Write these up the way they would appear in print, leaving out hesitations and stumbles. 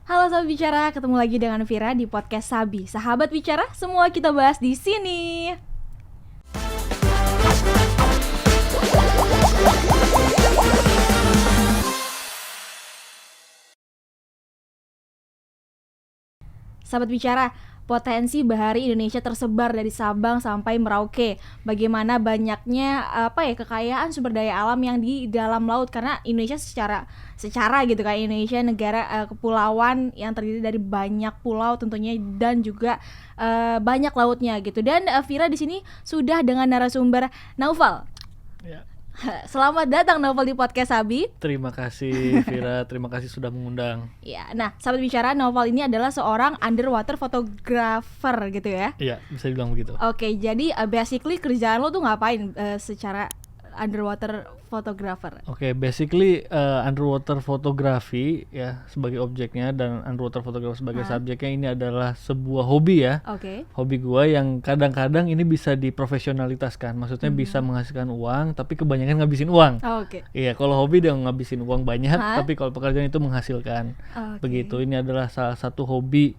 Halo Sahabat Bicara, ketemu lagi dengan Vira di podcast Sabi. Sahabat Bicara, semua kita bahas di sini. Sahabat Bicara, potensi bahari Indonesia tersebar dari Sabang sampai Merauke. Bagaimana banyaknya kekayaan sumber daya alam yang di dalam laut, karena Indonesia secara gitu kan, Indonesia negara kepulauan yang terdiri dari banyak pulau tentunya dan juga banyak lautnya gitu. Dan Vira di sini sudah dengan narasumber Naufal. Ya. Selamat datang Naufal di podcast Sabi. Terima kasih Vira, terima kasih sudah mengundang. Ya, nah Sahabat Bicara, Naufal ini adalah seorang underwater photographer gitu ya. Iya, bisa dibilang begitu. Oke, jadi basically kerjaan lo tuh ngapain secara underwater photographer? Oke, basically underwater photography ya sebagai objeknya dan underwater photography sebagai subjeknya, ini adalah sebuah hobi ya. Oke. Hobi gua yang kadang-kadang ini bisa diprofesionalitaskan. Maksudnya bisa menghasilkan uang tapi kebanyakan ngabisin uang. Oke. Iya, kalau hobi dia ngabisin uang banyak, tapi kalau pekerjaan itu menghasilkan. Oke. Begitu. Ini adalah salah satu hobi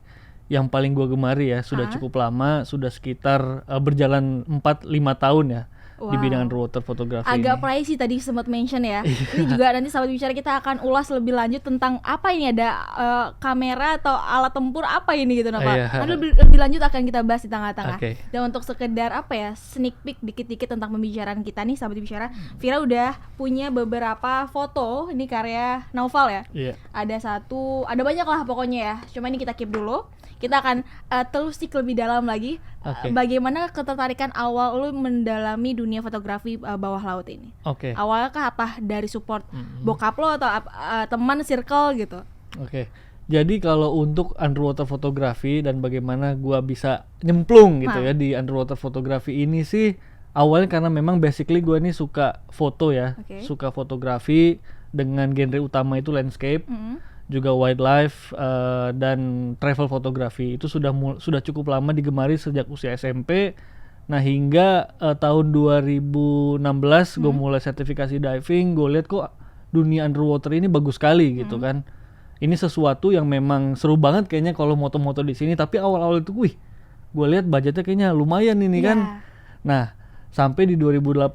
yang paling gua gemari ya. Sudah cukup lama, sudah sekitar berjalan 4-5 tahun ya. Di bidang underwater fotografi. Agak ini. pricey tadi sempat mention ya. Ini juga nanti Sahabat Bicara kita akan ulas lebih lanjut tentang apa ini, ada kamera atau alat tempur apa ini gitu, Naufal. Nanti lebih lanjut akan kita bahas di tengah-tengah. Dan untuk sekedar sneak peek dikit-dikit tentang pembicaraan kita nih Sahabat Bicara, Vira udah punya beberapa foto, ini karya Naufal ya. Iya. Ada banyak lah pokoknya ya. Cuma ini kita keep dulu. Kita akan telusik lebih dalam lagi bagaimana ketertarikan awal lu mendalami dunia fotografi bawah laut ini. Awalnya kah apa dari support bokap lo atau teman circle gitu? Jadi kalau untuk underwater fotografi dan bagaimana gua bisa nyemplung gitu ya di underwater fotografi ini sih, awalnya karena memang basically gua ini suka foto ya. Suka fotografi dengan genre utama itu landscape. Juga wildlife dan travel fotografi. Itu sudah cukup lama digemari sejak usia SMP. Nah, hingga tahun 2016 gue mulai sertifikasi diving. Gue lihat kok dunia underwater ini bagus sekali gitu kan. Ini sesuatu yang memang seru banget kayaknya kalau moto-moto di sini. Tapi awal-awal itu gue lihat budgetnya kayaknya lumayan ini kan. Nah, sampai di 2018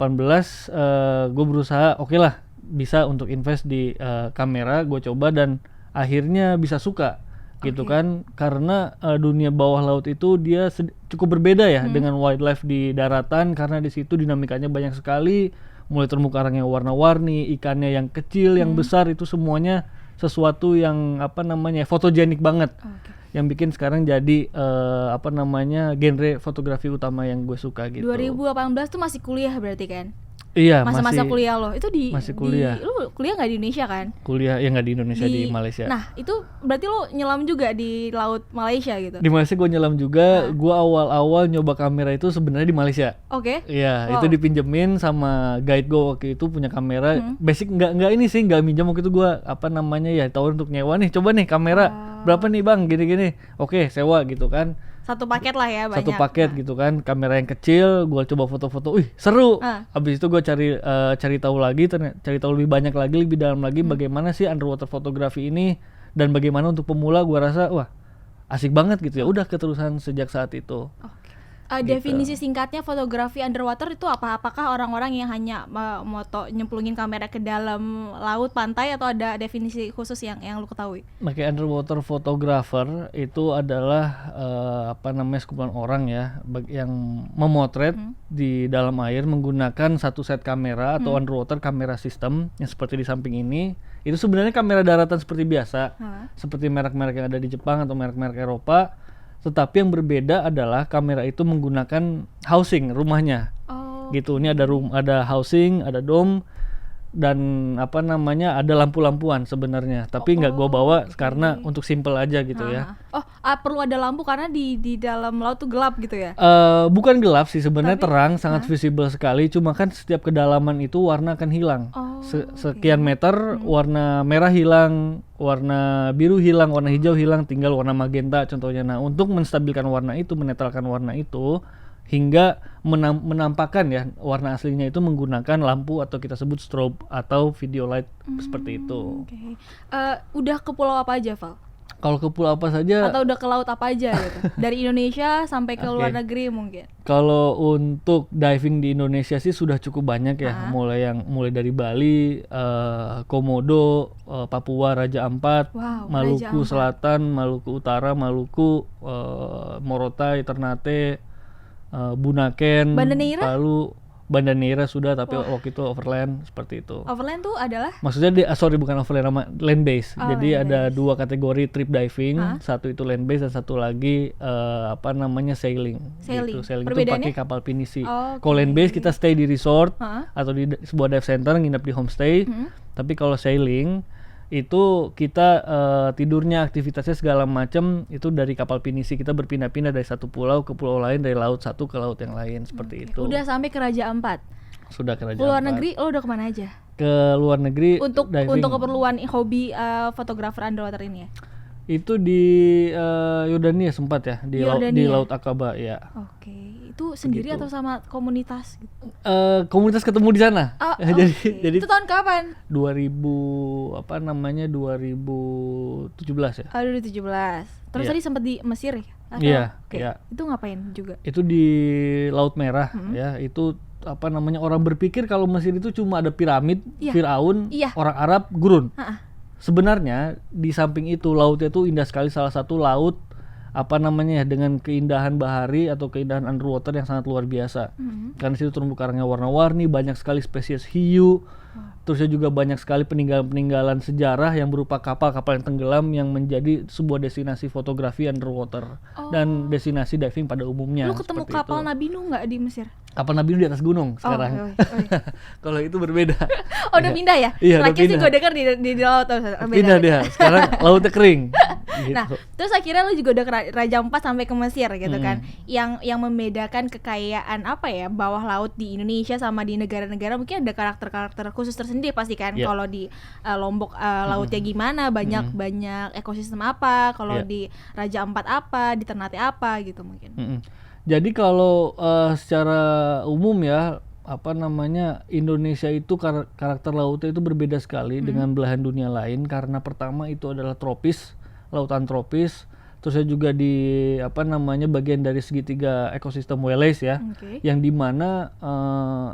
gue berusaha oke lah bisa untuk invest di kamera. Gue coba dan akhirnya bisa suka gitu kan, karena dunia bawah laut itu dia cukup berbeda ya dengan wildlife di daratan, karena di situ dinamikanya banyak sekali, mulai terumbu karang yang warna-warni, ikannya yang kecil, yang besar, itu semuanya sesuatu yang fotogenik banget. Yang bikin sekarang jadi genre fotografi utama yang gue suka gitu. 2018 tuh masih kuliah berarti kan? Iya, masa-masa kuliah lo itu masih kuliah. Lu kuliah nggak di Indonesia kan? Kuliah ya nggak di Indonesia, di Malaysia. Nah itu berarti lo nyelam juga di laut Malaysia gitu? Di Malaysia gue nyelam juga. Gue awal-awal nyoba kamera itu sebenarnya di Malaysia. Iya, itu dipinjemin sama guide gue waktu itu, punya kamera. Basic nggak ini sih, nggak minjam waktu itu gue tahun untuk nyewa nih, coba nih kamera berapa nih bang, gini-gini. Oke, sewa gitu kan. Satu paket lah ya, banyak. Satu paket gitu kan, kamera yang kecil, gue coba foto-foto, seru. Habis itu gue cari tahu lagi, cari tahu lebih banyak lagi, lebih dalam lagi bagaimana sih underwater fotografi ini, dan bagaimana untuk pemula. Gue rasa asik banget gitu ya. Udah keterusan sejak saat itu. Definisi singkatnya fotografi underwater itu apa? Apakah orang-orang yang hanya nyemplungin kamera ke dalam laut, pantai, atau ada definisi khusus yang lu ketahui? Underwater photographer itu adalah sekumpulan orang ya yang memotret di dalam air menggunakan satu set kamera atau underwater kamera system yang seperti di samping ini. Itu sebenarnya kamera daratan seperti biasa, seperti merek-merek yang ada di Jepang atau merek-merek Eropa. Tetapi yang berbeda adalah kamera itu menggunakan housing rumahnya. Gitu. Ini ada housing, ada dome, dan ada lampu-lampuan sebenarnya. Tapi nggak gua bawa karena untuk simple aja gitu ya. Perlu ada lampu karena di dalam laut tuh gelap gitu ya? Bukan gelap sih sebenarnya, terang, sangat visible sekali. Cuma kan setiap kedalaman itu warna akan hilang. Sekian meter warna merah hilang, warna biru hilang, warna hijau hilang, tinggal warna magenta contohnya. Nah, untuk menstabilkan warna itu, menetralkan warna itu, hingga menampakkan ya warna aslinya itu menggunakan lampu atau kita sebut strobe atau video light seperti itu. Udah ke pulau apa aja, Val? Kalau ke pulau apa saja? Atau udah ke laut apa aja gitu? Dari Indonesia sampai ke luar Oke. negeri mungkin. Kalau untuk diving di Indonesia sih sudah cukup banyak ya, mulai dari Bali, Komodo, Papua, Raja Ampat, Wow, Raja Maluku Ampat. Selatan, Maluku Utara, Maluku, Morotai, Ternate, Bunaken, Banda Neira? Palu, Banda Neira sudah, tapi waktu itu overland seperti itu. Overland tuh adalah Maksudnya sorry, bukan overland, nama land base. Oh, Jadi land ada base. dua kategori trip diving, satu itu land base dan satu lagi apa namanya sailing. Sailing. Gitu. Sailing itu Perbedaannya? pakai kapal pinisi. Oke. Kalau land base kita stay di resort Hah? atau di sebuah dive center, nginep di homestay. Tapi kalau sailing itu kita tidurnya, aktivitasnya segala macam itu dari kapal pinisi. Kita berpindah-pindah dari satu pulau ke pulau lain, dari laut satu ke laut yang lain, seperti itu. udah sampai ke Raja Ampat. Sudah ke Raja Luar Ampat. negeri lo udah kemana aja? Ke luar negeri Untuk diving. keperluan hobi fotografer underwater ini ya? Itu di Yordania sempat ya, di Yordania. Laut Aqaba ya. Oke, itu sendiri Begitu. atau sama komunitas gitu? Komunitas ketemu di sana. Oh, jadi oke. jadi Itu tahun kapan? 2000 apa namanya 2017 ya. 2017. Terus Iya. tadi sempat di Mesir ya? Atau- Iya, Oke. iya. Itu ngapain juga? Itu di Laut Merah ya. Itu apa namanya, orang berpikir kalau Mesir itu cuma ada piramid, Iya. Firaun, Iya. orang Arab, gurun. Ha-ha. Sebenarnya di samping itu lautnya tuh indah sekali, salah satu laut apa namanya ya, dengan keindahan bahari atau keindahan underwater yang sangat luar biasa. Karena situ terumbu karangnya warna-warni, banyak sekali spesies hiu. Terusnya juga banyak sekali peninggalan-peninggalan sejarah yang berupa kapal-kapal yang tenggelam yang menjadi sebuah destinasi fotografi underwater dan destinasi diving pada umumnya. Lu ketemu seperti kapal itu. Nabi Nuh nggak di Mesir? Kapal Nabi Nuh di atas gunung sekarang. Oh, iya. Kalau itu berbeda. Oh, udah pindah ya? Iya, udah Terakhir sih pindah. gue denger di laut. Oh, beda. Pindah dia. Sekarang lautnya kering. Nah, Gitu. terus akhirnya lu juga udah ke Raja Ampat sampai ke Mesir gitu kan. Yang membedakan kekayaan apa ya bawah laut di Indonesia sama di negara-negara, mungkin ada karakter-karakter khusus tersendiri pasti kan. Iya. Kalau di Lombok lautnya gimana, banyak ekosistem apa, kalau Iya. di Raja Ampat apa, di Ternate apa gitu mungkin. Jadi kalau secara umum ya, apa namanya, Indonesia itu karakter lautnya itu berbeda sekali dengan belahan dunia lain, karena pertama itu adalah tropis, lautan tropis. Terusnya juga di apa namanya bagian dari segitiga ekosistem Wallace ya, Oke. yang dimana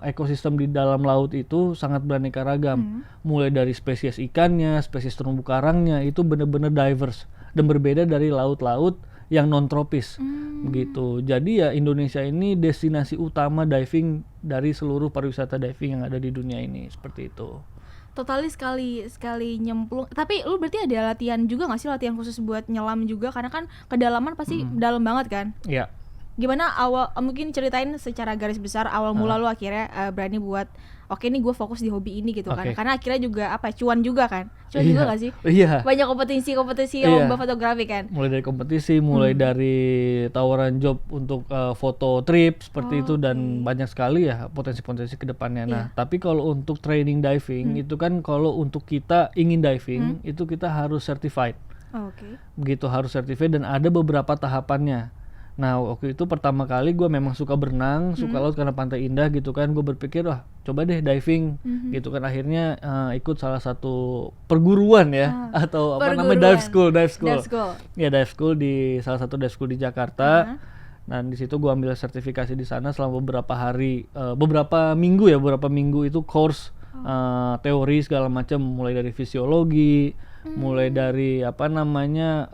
ekosistem di dalam laut itu sangat beraneka ragam, mulai dari spesies ikannya, spesies terumbu karangnya itu benar-benar diverse dan berbeda dari laut-laut yang non tropis begitu. Jadi ya Indonesia ini destinasi utama diving dari seluruh pariwisata diving yang ada di dunia ini, seperti itu. Totali sekali nyemplung. Tapi lu berarti ada latihan juga nggak sih, latihan khusus buat nyelam juga, karena kan kedalaman pasti dalam banget kan? Ya. Gimana awal, mungkin ceritain secara garis besar awal mula lu akhirnya berani buat oke nih gue fokus di hobi ini gitu kan, Oke. karena akhirnya juga apa cuan juga kan, cuan Iya. juga gak sih, Iya. banyak kompetisi Iya. lomba fotografi kan. Mulai dari kompetisi, mulai dari tawaran job untuk foto trip seperti itu, dan banyak sekali ya potensi-potensi kedepannya. Nah, tapi kalau untuk training diving itu kan, kalau untuk kita ingin diving itu kita harus certified. Oke. Begitu, harus certified dan ada beberapa tahapannya. Nah, waktu itu pertama kali gue memang suka berenang, suka laut karena pantai indah gitu kan. Gue berpikir, wah coba deh diving gitu kan. Akhirnya ikut salah satu perguruan ya, atau apa namanya, dive school. Dive school. Ya, dive school di salah satu dive school di Jakarta. Dan di situ gue ambil sertifikasi di sana selama beberapa hari, beberapa minggu itu course teori segala macam, mulai dari fisiologi, mulai dari apa namanya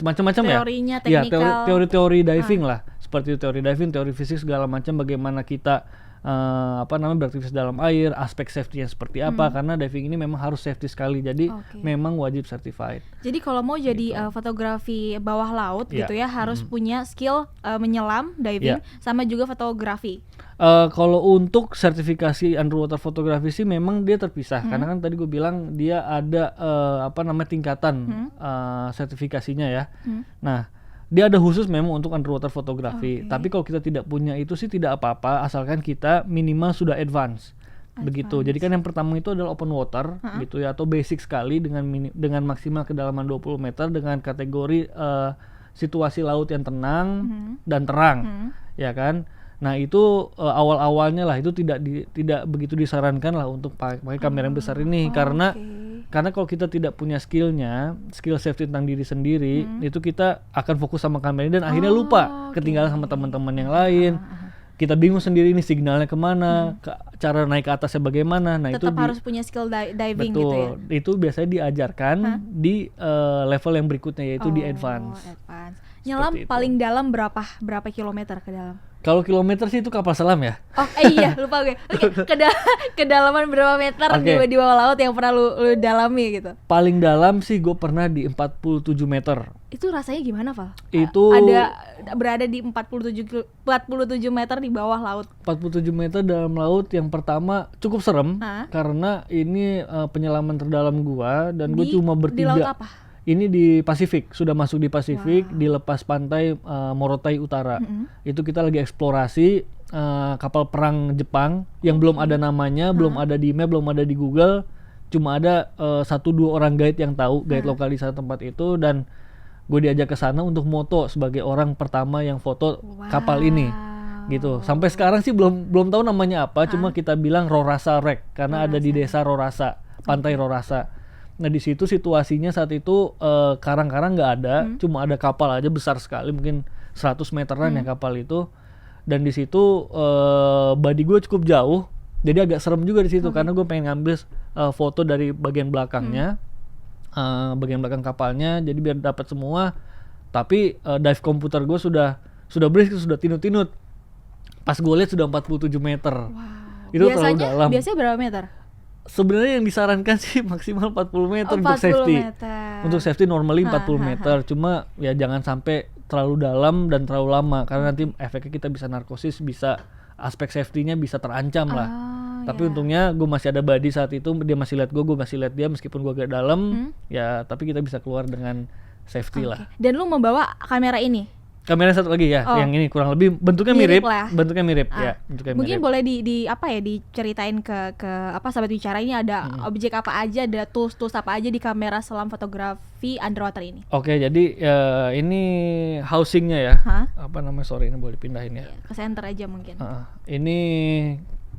macam-macam ya. Teorinya, Ya, teknikal. teori diving lah. Seperti itu, teori diving, teori fisik segala macam, bagaimana kita apa namanya beraktivitas dalam air, aspek safety-nya seperti apa, karena diving ini memang harus safety sekali. Jadi memang wajib certified. Jadi kalau mau jadi fotografi bawah laut Iya. gitu ya, harus punya skill menyelam, diving, sama juga fotografi. Kalau untuk sertifikasi underwater fotografi sih memang dia terpisah, karena kan tadi gue bilang dia ada apa namanya tingkatan sertifikasinya ya. Nah, dia ada khusus memang untuk underwater fotografi. Tapi kalau kita tidak punya itu sih tidak apa-apa, asalkan kita minimal sudah advance. Begitu. Jadi kan yang pertama itu adalah open water gitu ya, atau basic sekali dengan maksimal kedalaman 20 meter dengan kategori situasi laut yang tenang dan terang. Ya kan? Nah, itu awal-awalnya lah itu tidak begitu disarankan lah untuk pakai kamera yang besar ini, karena karena kalau kita tidak punya skill safety tentang diri sendiri, itu kita akan fokus sama kamera ini dan akhirnya lupa, ketinggalan sama teman-teman yang lain. Kita bingung sendiri ini signalnya kemana, cara naik ke atasnya bagaimana. Nah Tetap itu harus punya skill diving betul, gitu ya. itu biasanya diajarkan di level yang berikutnya, yaitu di advance. Nyelam Seperti itu. paling dalam berapa kilometer ke dalam? Kalau kilometer sih itu kapal selam ya. Oh iya, lupa gue. Oke, kedalaman berapa meter di bawah laut yang pernah lu dalami gitu? Paling dalam sih gue pernah di 47 meter. Itu rasanya gimana, Val? Itu Berada di 47 meter di bawah laut. 47 meter dalam laut yang pertama cukup serem karena ini penyelaman terdalam gua dan gue cuma bertiga. Di laut apa? Ini di Pasifik, sudah masuk di Pasifik, di lepas pantai Morotai Utara. Itu kita lagi eksplorasi kapal perang Jepang yang belum ada namanya, belum ada di map, belum ada di Google. Cuma ada 1-2 orang guide yang tahu, guide lokal di sana tempat itu, dan gue diajak ke sana untuk moto sebagai orang pertama yang foto kapal ini. Gitu. Sampai sekarang sih belum tahu namanya apa, cuma kita bilang Rorasa Wreck karena ada di desa Rorasa, pantai Rorasa. Nah di situ situasinya saat itu karang-karang nggak ada, cuma ada kapal aja besar sekali, mungkin 100 meteran ya kapal itu. Dan di situ body gue cukup jauh, jadi agak serem juga di situ karena gue pengen ngambil foto dari bagian belakangnya, bagian belakang kapalnya, jadi biar dapat semua. Tapi dive komputer gue sudah berisik, sudah tinut-tinut. Pas gue lihat sudah 47 meter. Itu terlalu dalam. Biasanya berapa meter? Sebenarnya yang disarankan sih maksimal 40 meter untuk safety. Untuk safety normally 40 meter. Cuma ya jangan sampai terlalu dalam dan terlalu lama karena nanti efeknya kita bisa narkosis, bisa aspek safety-nya bisa terancam lah. Tapi untungnya gue masih ada buddy saat itu, dia masih lihat gue masih lihat dia meskipun gue agak dalam. Ya tapi kita bisa keluar dengan safety lah. Dan lu membawa kamera ini? Kamera satu lagi ya, yang ini kurang lebih bentuknya mirip bentuknya mirip ya, bentuknya mungkin mirip. boleh diceritain ke apa sahabat bicara ini ada objek apa aja, ada tools apa aja di kamera selam fotografi underwater ini. Oke, jadi ini housingnya ya, apa namanya, sorry ini boleh pindahin ya, ke center aja mungkin. Ini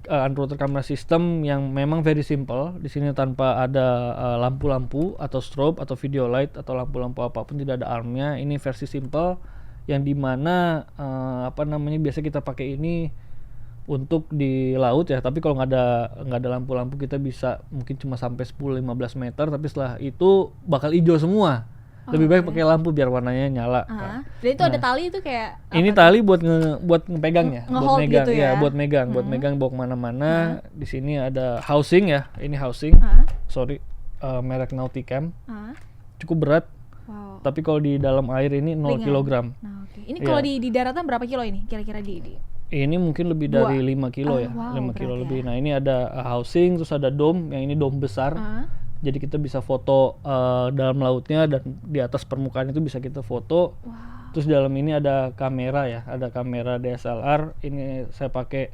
underwater camera system yang memang very simple. Di sini tanpa ada lampu-lampu atau strobe atau video light atau lampu-lampu apapun, tidak ada armnya. Ini versi simple yang dimana biasa kita pakai ini untuk di laut ya, tapi kalau nggak ada lampu-lampu kita bisa mungkin cuma sampai 10-15 meter, tapi setelah itu bakal hijau semua. Lebih baik pakai lampu biar warnanya nyala. Dan itu ada tali itu kayak ini tali buat ngepegangnya, buat megang gitu ya? buat megang bawa kemana-mana. Di sini ada housing ya, ini housing. Sorry, merek Nauticam. Cukup berat. Tapi kalau di dalam air ini 0 kg. Ini kalau di daratan berapa kilo ini kira-kira di? Ini mungkin lebih dari 5 kilo ya, 5 kilo lebih. Nah ini ada housing, terus ada dome, yang ini dome besar. Jadi kita bisa foto dalam lautnya dan di atas permukaan itu bisa kita foto. Terus di dalam ini ada kamera ya, ada kamera DSLR. Ini saya pakai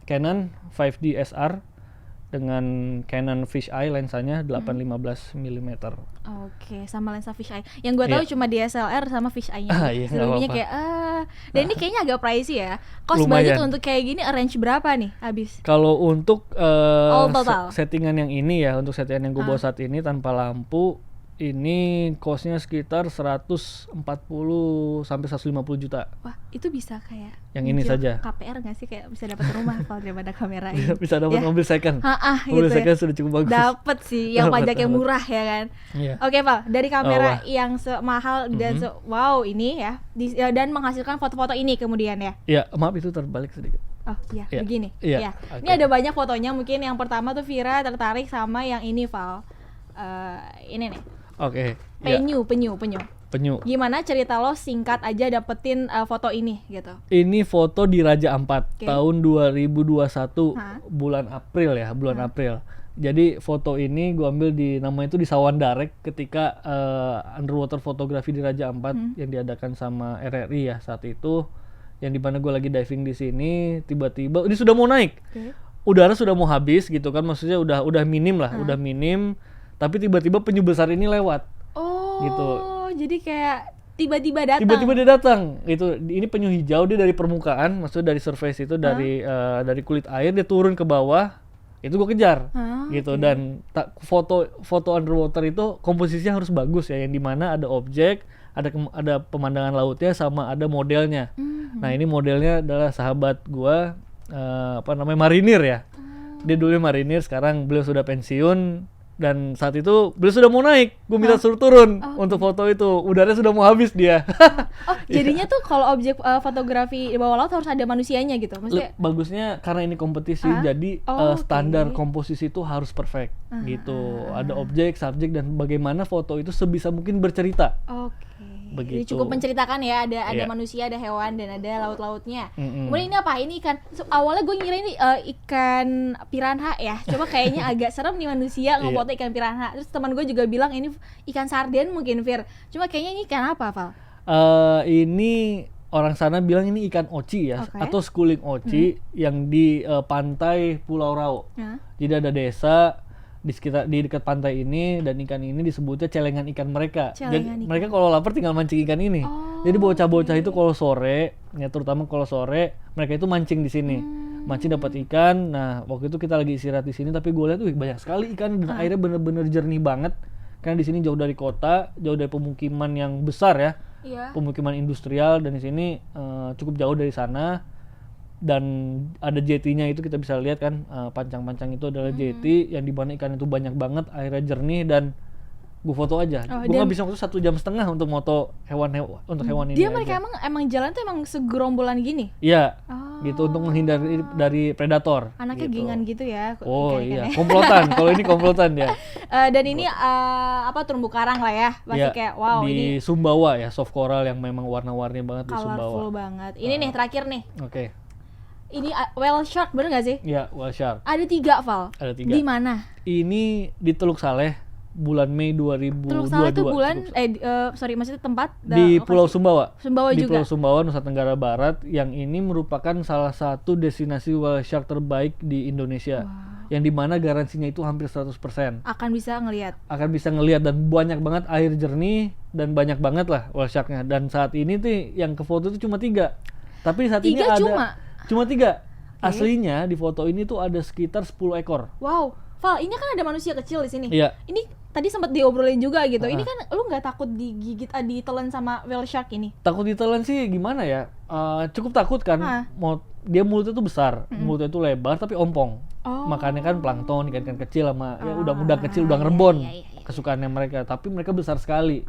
Canon 5D SR dengan Canon fisheye lensanya 8-15 mm. Oke, sama lensa fisheye. Yang gue tahu cuma DSLR sama fisheye-nya. Iya, selebihnya kayak dan ini kayaknya agak pricey ya. Cost budget untuk kayak gini range berapa nih habis? Kalau untuk settingan yang ini ya, untuk settingan yang gue bawa saat ini tanpa lampu, ini costnya sekitar 140 sampai 150 juta. Wah, itu bisa kayak yang ini saja. KPR nggak sih, kayak bisa dapat rumah kalau daripada kamera ini. Bisa dapat mobil second. Mobil gitu second sudah cukup bagus. Dapat sih, yang pajaknya murah ya kan. Oke, Val, dari kamera yang semahal dan wow ini ya, dan menghasilkan foto-foto ini kemudian ya. Iya, maaf itu terbalik sedikit. Oh iya, begini. Iya. Ini ada banyak fotonya, mungkin yang pertama tuh Vira tertarik sama yang ini, Val. Ini nih. Oke. Penyu. Gimana cerita lo singkat aja dapetin foto ini gitu? Ini foto di Raja Ampat tahun 2021 bulan April ya, April. Jadi foto ini gue ambil namanya itu di Sawandarek ketika underwater fotografi di Raja Ampat yang diadakan sama RRI ya saat itu, yang dimana gue lagi diving di sini, tiba-tiba ini sudah mau naik, udara sudah mau habis gitu kan, maksudnya udah minim lah, udah minim. Tapi tiba-tiba penyu besar ini lewat. Gitu. Jadi kayak tiba-tiba datang. Tiba-tiba dia datang. Itu ini penyu hijau, dia dari permukaan, maksudnya dari surface itu, dari kulit air dia turun ke bawah, itu gue kejar gitu. Oke. Dan foto underwater itu komposisinya harus bagus ya, yang dimana ada objek, ada pemandangan lautnya, sama ada modelnya. Nah ini modelnya adalah sahabat gue, apa namanya, marinir ya. Dia dulunya marinir, sekarang beliau sudah pensiun, dan saat itu beliau sudah mau naik, gue minta suruh turun untuk foto itu, udaranya sudah mau habis dia. Oh, jadinya tuh kalau objek fotografi di bawah laut harus ada manusianya gitu, maksudnya? Bagusnya karena ini kompetisi, jadi oke. standar komposisi itu harus perfect gitu. Ada objek, subjek, dan bagaimana foto itu sebisa mungkin bercerita. Oke. Jadi Begitu. cukup menceritakan ya, ada Iya. manusia, ada hewan, dan ada laut-lautnya. Kemudian ini apa? Ini ikan. Awalnya gue ngira ini ikan piranha ya. Coba kayaknya agak serem nih manusia ngefoto ikan piranha. Terus teman gue juga bilang ini ikan sarden mungkin, Fir. Cuma kayaknya ini ikan apa, Val? Ini orang sana bilang ini ikan oci ya, Oke. atau schooling oci yang di pantai Pulau Rao. Jadi ada desa di dekat pantai ini, dan ikan ini disebutnya celengan ikan mereka. Jadi Celengan ikan. mereka kalau lapar tinggal mancing ikan ini. Jadi bocah-bocah itu kalau sore, ya terutama kalau sore, mereka itu mancing di sini. Mancing dapat ikan. Nah, waktu itu kita lagi istirahat di sini, tapi gue lihat tuh banyak sekali ikan, dan airnya bener-bener jernih banget. Karena di sini jauh dari kota, jauh dari pemukiman yang besar ya. Iya. Pemukiman industrial, dan di sini cukup jauh dari sana, dan ada jetinya itu kita bisa lihat kan, pancang-pancang itu adalah jeti yang dimana ikan itu banyak banget, airnya jernih, dan gue foto aja. Gue dan- ngabisin waktu 1,5 jam untuk moto untuk hewan ini Dia mereka aja. emang jalan tuh emang segerombolan gini. Iya, gitu, untuk menghindari dari predator. Anaknya gitu. gengan gitu ya. Oh ikan-ikannya. iya, komplotan. Kalau ini komplotan ya. Dan ini apa, terumbu karang lah ya. Pasti Iya, kayak wow, di ini Sumbawa ya, soft coral yang memang warna-warni banget di Sumbawa. colorful banget. Ini nih terakhir nih. Oke. Ini whale shark, bener gak sih? Iya, whale shark. Ada 3, Val. Ada 3. Di mana? Ini di Teluk Saleh, bulan Mei 2022. Teluk Saleh itu bulan sorry, maksudnya tempat Di lokasi. Pulau Sumbawa. Sumbawa Di juga. Pulau Sumbawa, Nusa Tenggara Barat, yang ini merupakan salah satu destinasi whale shark terbaik di Indonesia. Yang dimana garansinya itu hampir 100%. Akan bisa ngelihat. Akan bisa ngelihat, dan banyak banget air jernih, dan banyak banget lah whale sharknya. Dan saat ini tuh yang ke foto itu cuma 3. Tapi saat ini 3 ada cuma 3. Aslinya di foto ini tuh ada sekitar 10 ekor. Wow, Val, ini kan ada manusia kecil di sini. Iya. Ini tadi sempat diobrolin juga gitu. Ini kan lu nggak takut digigit, ditelan sama whale shark ini? Takut ditelan sih gimana ya? Cukup takut kan. Dia mulutnya tuh besar, mulutnya tuh lebar tapi ompong. Makannya kan plankton, ikan-ikan kecil sama ya udang-udang kecil, udang rebon. Kesukaannya mereka, tapi mereka besar sekali.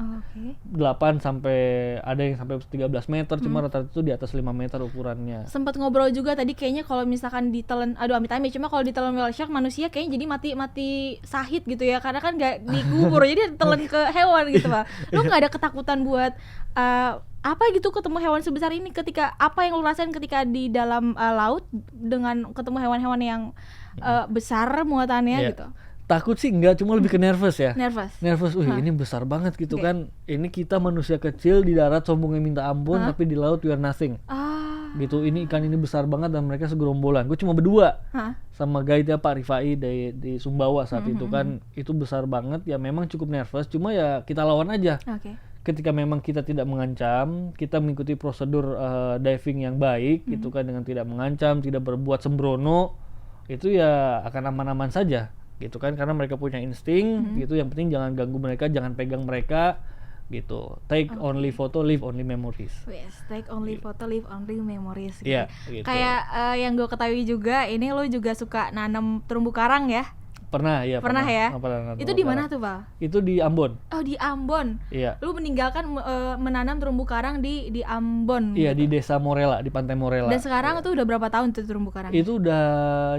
8 sampai ada yang sampai 13 meter, cuma rata-rata itu di atas 5 meter ukurannya. Sempat ngobrol juga tadi, kayaknya kalau misalkan ditelan, aduh amit-amit, cuma kalau ditelan whale shark manusia kayaknya jadi mati sahid gitu ya, karena kan nggak dikubur, jadi ditelan ke hewan gitu, Pak. Lu nggak ada ketakutan buat apa gitu ketemu hewan sebesar ini, ketika apa yang lu rasain ketika di dalam laut dengan ketemu hewan-hewan yang besar muatannya gitu? Takut sih enggak, cuma lebih ke nervous ya. Nervous. Ini besar banget gitu kan. Ini kita manusia kecil di darat sombongnya minta ampun, tapi di laut we are nothing. Gitu, ini ikan ini besar banget dan mereka segerombolan. Gue cuma berdua sama guide-nya Pak Rifai di Sumbawa saat itu kan. Itu besar banget ya, memang cukup nervous, cuma ya kita lawan aja. Ketika memang kita tidak mengancam, kita mengikuti prosedur diving yang baik gitu kan, dengan tidak mengancam, tidak berbuat sembrono, itu ya akan aman-aman saja gitu kan, karena mereka punya insting gitu. Yang penting jangan ganggu mereka, jangan pegang mereka gitu. Take only photo, leave only memories. Yes, take only photo, leave only memories. Iya, gitu. Kayak yang gue ketahui juga, ini lo juga suka nanam terumbu karang ya? Pernah ya. Itu di mana tuh, Val? Itu di Ambon. Oh, di Ambon. Iya. Lu meninggalkan menanam terumbu karang di Ambon. Iya, gitu. di Desa Morela, di Pantai Morela. Dan sekarang tuh udah berapa tahun tuh terumbu karang? Itu udah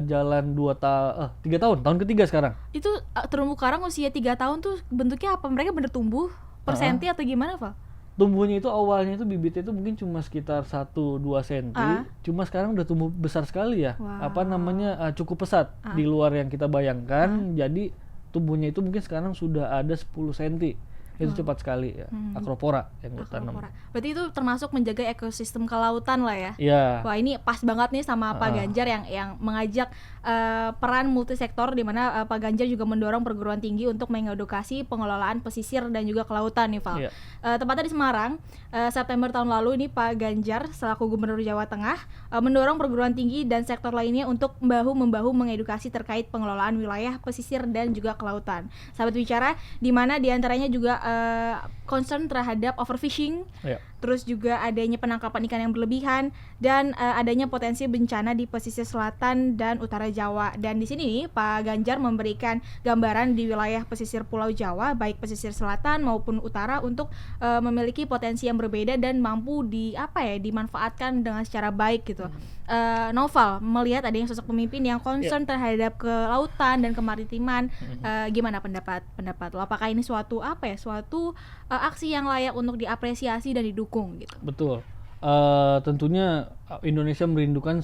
jalan 3 tahun. Tahun ketiga sekarang. Itu terumbu karang usia 3 tahun tuh bentuknya apa? Mereka bener tumbuh per senti atau gimana, Val? Tumbuhnya itu awalnya itu bibitnya itu mungkin cuma sekitar 1-2 cm. Cuma sekarang udah tumbuh besar sekali ya. Apa namanya, cukup pesat di luar yang kita bayangkan. Jadi tumbuhnya itu mungkin sekarang sudah ada 10 cm. itu cepat sekali ya. Acropora yang gue tanam. Acropora. Berarti itu termasuk menjaga ekosistem kelautan lah ya. Iya. Wah, ini pas banget nih sama Pak Ganjar yang mengajak peran multisektor, di mana Pak Ganjar juga mendorong perguruan tinggi untuk mengedukasi pengelolaan pesisir dan juga kelautan nih, Val. Iya. Tepatnya di Semarang, September tahun lalu ini Pak Ganjar selaku Gubernur Jawa Tengah mendorong perguruan tinggi dan sektor lainnya untuk bahu-membahu mengedukasi terkait pengelolaan wilayah pesisir dan juga kelautan. Sahabat Bicara, di mana diantaranya juga concern terhadap overfishing, Iya. terus juga adanya penangkapan ikan yang berlebihan, dan adanya potensi bencana di pesisir selatan dan utara Jawa. Dan di sini nih Pak Ganjar memberikan gambaran di wilayah pesisir Pulau Jawa, baik pesisir selatan maupun utara, untuk memiliki potensi yang berbeda dan mampu dimanfaatkan dengan secara baik gitu. Noval melihat adanya sosok pemimpin yang concern terhadap kelautan dan kemaritiman. Gimana pendapat lo? Apakah ini suatu aksi yang layak untuk diapresiasi dan didukung gitu? Betul. Tentunya Indonesia merindukan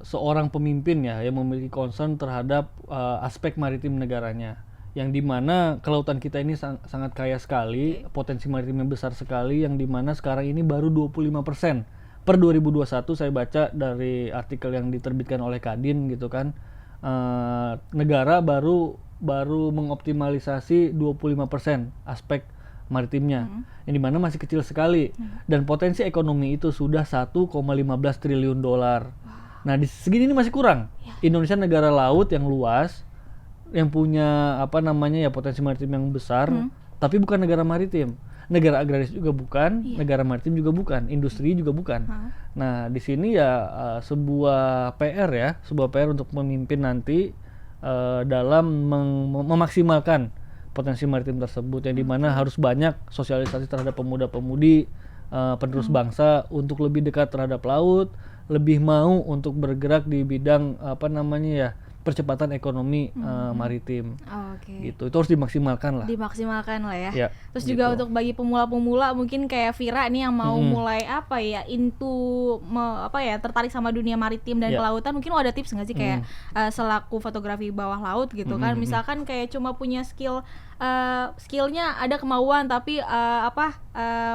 seorang pemimpin ya yang memiliki concern terhadap aspek maritim negaranya, yang dimana kelautan kita ini sangat kaya sekali, potensi maritimnya besar sekali, yang dimana sekarang ini baru 25%. Per 2021 saya baca dari artikel yang diterbitkan oleh Kadin gitu kan, negara baru mengoptimalisasi 25% aspek maritimnya, yang dimana masih kecil sekali, dan potensi ekonomi itu sudah 1,15 triliun dolar. Nah di segini ini masih kurang. Indonesia negara laut yang luas, yang punya potensi maritim yang besar, tapi bukan negara maritim. Negara agraris juga bukan, negara maritim juga bukan, industri juga bukan. Nah di sini ya sebuah PR untuk pemimpin nanti dalam memaksimalkan potensi maritim tersebut, yang dimana harus banyak sosialisasi terhadap pemuda-pemudi, penerus bangsa untuk lebih dekat terhadap laut, lebih mau untuk bergerak di bidang percepatan ekonomi maritim. Gitu. Itu harus dimaksimalkan lah. Dimaksimalkan lah ya. Terus gitu. juga untuk bagi pemula-pemula mungkin kayak Vira nih yang mau mulai tertarik sama dunia maritim dan kelautan, mungkin ada tips nggak sih kayak selaku fotografi bawah laut gitu kan, misalkan kayak cuma punya skillnya ada kemauan, tapi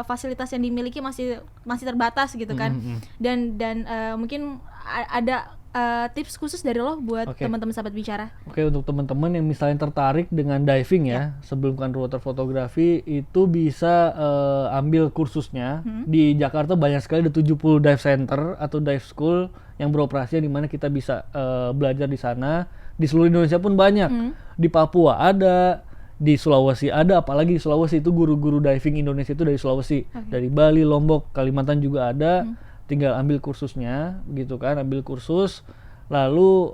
fasilitas yang dimiliki masih terbatas gitu kan. Dan mungkin ada tips khusus dari lo buat teman-teman sahabat bicara. Untuk teman-teman yang misalnya tertarik dengan diving ya, sebelum ke underwater fotografi itu bisa ambil kursusnya. Di Jakarta banyak sekali, ada 70 dive center atau dive school yang beroperasi, di mana kita bisa belajar di sana. Di seluruh Indonesia pun banyak. Di Papua ada, di Sulawesi ada, apalagi di Sulawesi itu guru-guru diving Indonesia itu dari Sulawesi, dari Bali, Lombok, Kalimantan juga ada. Tinggal ambil kursusnya gitu kan, ambil kursus, lalu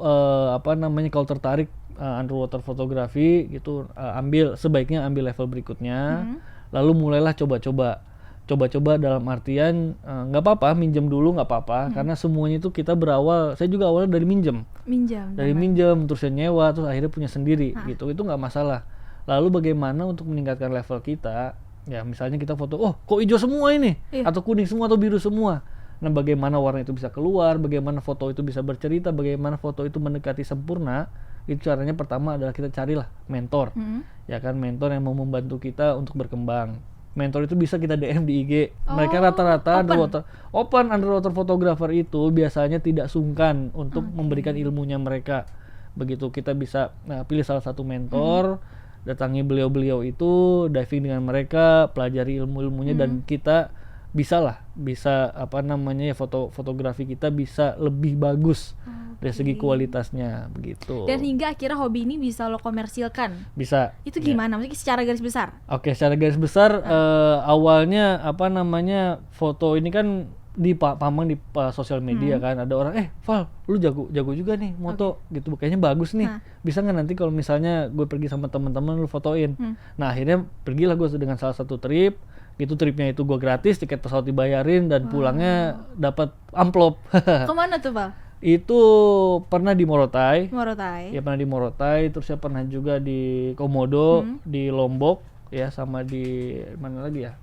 kalau tertarik underwater fotografi gitu, sebaiknya ambil level berikutnya. Lalu mulailah coba-coba dalam artian nggak apa-apa minjem dulu, nggak apa-apa, karena semuanya itu kita berawal, saya juga awalnya dari minjem terus nyewa, terus akhirnya punya sendiri gitu, itu nggak masalah. Lalu bagaimana untuk meningkatkan level kita, ya misalnya kita foto, kok hijau semua ini, atau kuning semua atau biru semua. Nah bagaimana warna itu bisa keluar, bagaimana foto itu bisa bercerita, bagaimana foto itu mendekati sempurna. Itu caranya pertama adalah kita carilah mentor, ya kan, mentor yang mau membantu kita untuk berkembang. Mentor itu bisa kita DM di IG. Mereka rata-rata underwater photographer itu biasanya tidak sungkan untuk memberikan ilmunya mereka. Begitu kita bisa pilih salah satu mentor, datangi beliau-beliau itu, diving dengan mereka, pelajari ilmu-ilmunya, dan kita fotografi kita bisa lebih bagus dari segi kualitasnya begitu. Dan hingga akhirnya hobi ini bisa lo komersilkan. Bisa. Itu gimana? Maksudnya secara garis besar? Secara garis besar awalnya foto ini kan dipamang di sosial media kan, ada orang Val, lu jago juga nih moto gitu, kayaknya bagus nih, bisa nggak nanti kalau misalnya gue pergi sama teman-teman lu fotoin. Nah akhirnya pergilah gue dengan salah satu trip. Itu tripnya itu gue gratis, tiket pesawat dibayarin, dan pulangnya dapat amplop. Kemana tuh Val? Itu pernah di Morotai. Ya pernah di Morotai, terus saya pernah juga di Komodo, di Lombok, ya, sama di mana lagi ya?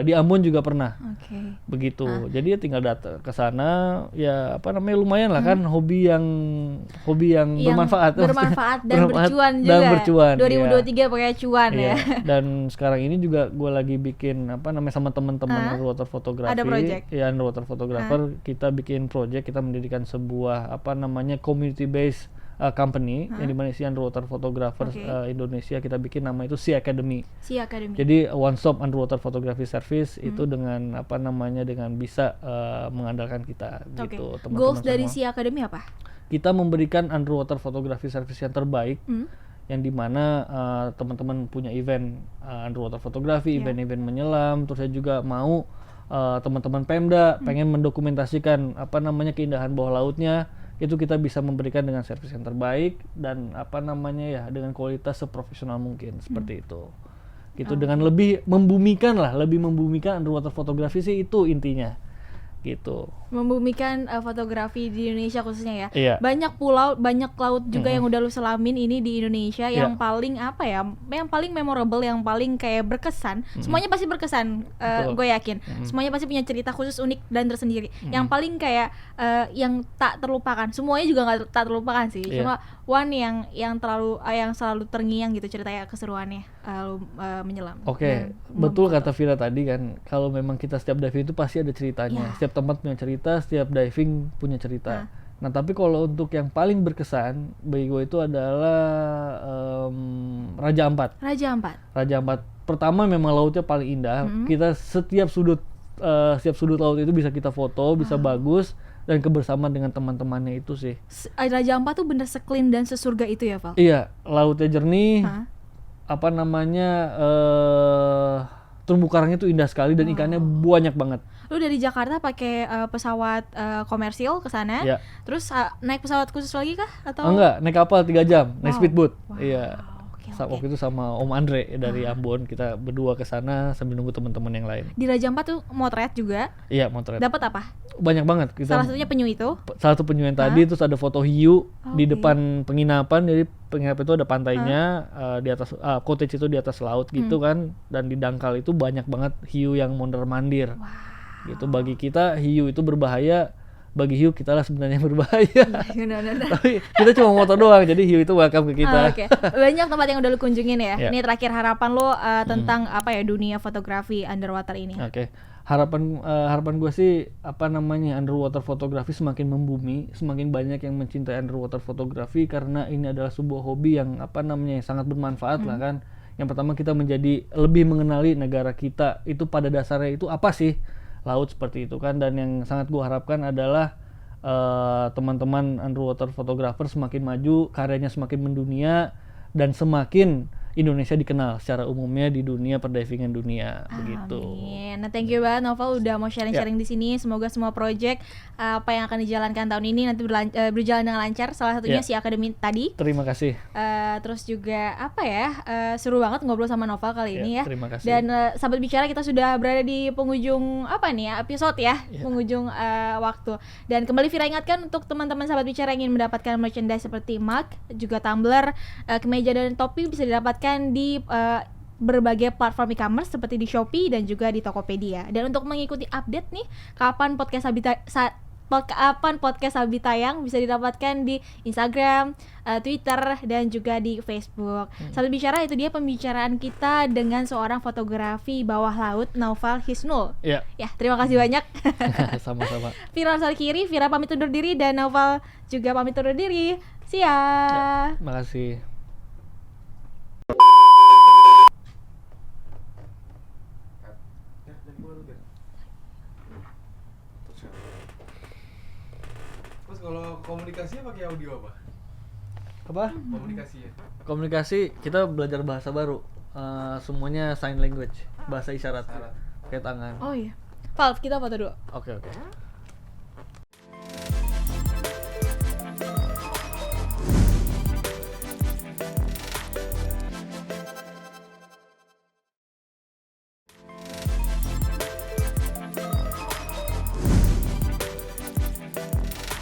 Di Ambon juga pernah. Oke. Begitu. Jadi ya tinggal datang ke sana, ya apa namanya, lumayan lah kan, hobi yang bermanfaat. Bermanfaat dan Bermanfaat bercuan juga. dan bercuan, 2023 pakai cuan iya. ya. Dan sekarang ini juga gue lagi bikin apa namanya sama teman-teman underwater photography. Ada project? Ya, underwater photographer. Kita bikin project, kita mendirikan sebuah apa namanya community based company yang dimana isi underwater photographer Indonesia. Kita bikin nama itu Sea Academy. Sea Academy. Jadi one stop underwater photography service itu dengan apa namanya, dengan bisa mengandalkan kita gitu, teman-teman. Goals dari semua. Sea Academy apa? Kita memberikan underwater photography service yang terbaik, yang dimana teman-teman punya event underwater photography, event-event menyelam. Terus saya juga mau teman-teman Pemda pengen mendokumentasikan apa namanya keindahan bawah lautnya, itu kita bisa memberikan dengan service yang terbaik dan apa namanya ya dengan kualitas seprofesional mungkin, seperti itu. Gitu, dengan lebih membumikan underwater photography sih, itu intinya. Gitu. Membumikan fotografi di Indonesia khususnya ya. Iya. Banyak pulau, banyak laut juga yang udah lu selamin ini di Indonesia. Yang paling apa ya, yang paling memorable, yang paling kayak berkesan. Semuanya pasti berkesan, gue yakin. Semuanya pasti punya cerita khusus, unik dan tersendiri. Yang paling kayak yang tak terlupakan. Semuanya juga nggak tak terlupakan sih. Cuma one yang selalu terngiang gitu ceritanya, keseruannya lu menyelam. Oke, betul kata Vira tadi kan, kalau memang kita setiap diving itu pasti ada ceritanya. Setiap tempat punya cerita, setiap diving punya cerita. Nah, tapi kalau untuk yang paling berkesan bagi gue itu adalah Raja Ampat. Raja Ampat. Pertama memang lautnya paling indah. Kita setiap sudut laut itu bisa kita foto, bisa bagus, dan kebersamaan dengan teman-temannya itu sih. Raja Ampat tuh bener se-clean dan sesurga itu ya, Val? Iya, lautnya jernih. Apa namanya, terumbu karangnya itu indah sekali dan ikannya banyak banget. Lu dari Jakarta pakai pesawat komersil ke sana, terus naik pesawat khusus lagi kah? Atau enggak, naik kapal 3 jam, naik speedboat. Wow. Iya. Waktu itu sama Om Andre dari Ambon, kita berdua ke sana sambil nunggu teman-teman yang lain. Di Raja Ampat tuh motret juga. Iya, motret. Dapat apa? Banyak banget. Salah satunya penyu itu. Salah satu penyu yang tadi, terus ada foto hiu di depan penginapan. Jadi penginapan itu ada pantainya, di atas cottage itu di atas laut gitu kan, dan di dangkal itu banyak banget hiu yang mondar-mandir. Gitu, bagi kita hiu itu berbahaya, bagi hiu kita lah sebenarnya berbahaya. Tapi kita cuma moto doang, jadi hiu itu welcome ke kita. Banyak tempat yang udah lu kunjungin ya. Ini terakhir harapan lu tentang apa ya, dunia fotografi underwater ini. Harapan gue sih apa namanya, underwater fotografi semakin membumi, semakin banyak yang mencintai underwater fotografi, karena ini adalah sebuah hobi yang apa namanya sangat bermanfaat lah kan. Yang pertama, kita menjadi lebih mengenali negara kita itu pada dasarnya itu apa sih, laut seperti itu kan. Dan yang sangat gue harapkan adalah teman-teman underwater photographer semakin maju, karyanya semakin mendunia, dan semakin Indonesia dikenal secara umumnya di dunia perdivingan dunia. Begitu. Amin. Nah, thank you banget Noval udah mau sharing-sharing di sini. Semoga semua project apa yang akan dijalankan tahun ini nanti berjalan dengan lancar. Salah satunya Sea Academy tadi. Terima kasih. Terus juga apa ya? Seru banget ngobrol sama Noval kali ini ya. Terima kasih. Dan sahabat bicara, kita sudah berada di penghujung apa nih ya, episode ya, penghujung waktu. Dan kembali Vira ingatkan untuk teman-teman sahabat bicara yang ingin mendapatkan merchandise seperti mug, juga tumbler, kemeja dan topi bisa didapatkan di berbagai platform e-commerce seperti di Shopee dan juga di Tokopedia. Dan untuk mengikuti update nih kapan podcast Sabi tayang, bisa didapatkan di Instagram, Twitter, dan juga di Facebook. Sahabat bicara, itu dia pembicaraan kita dengan seorang fotografi bawah laut, Noval Hisnul. Ya, terima kasih banyak. Sama-sama. Vira Salkiri, Vira pamit undur diri, dan Noval juga pamit undur diri. See ya. Makasih. Terus kalau komunikasinya pakai audio apa? Apa? Komunikasinya? Komunikasi kita belajar bahasa baru. Semuanya sign language, bahasa isyarat. Pakai tangan. Oh iya. Val, kita foto dulu. Oke.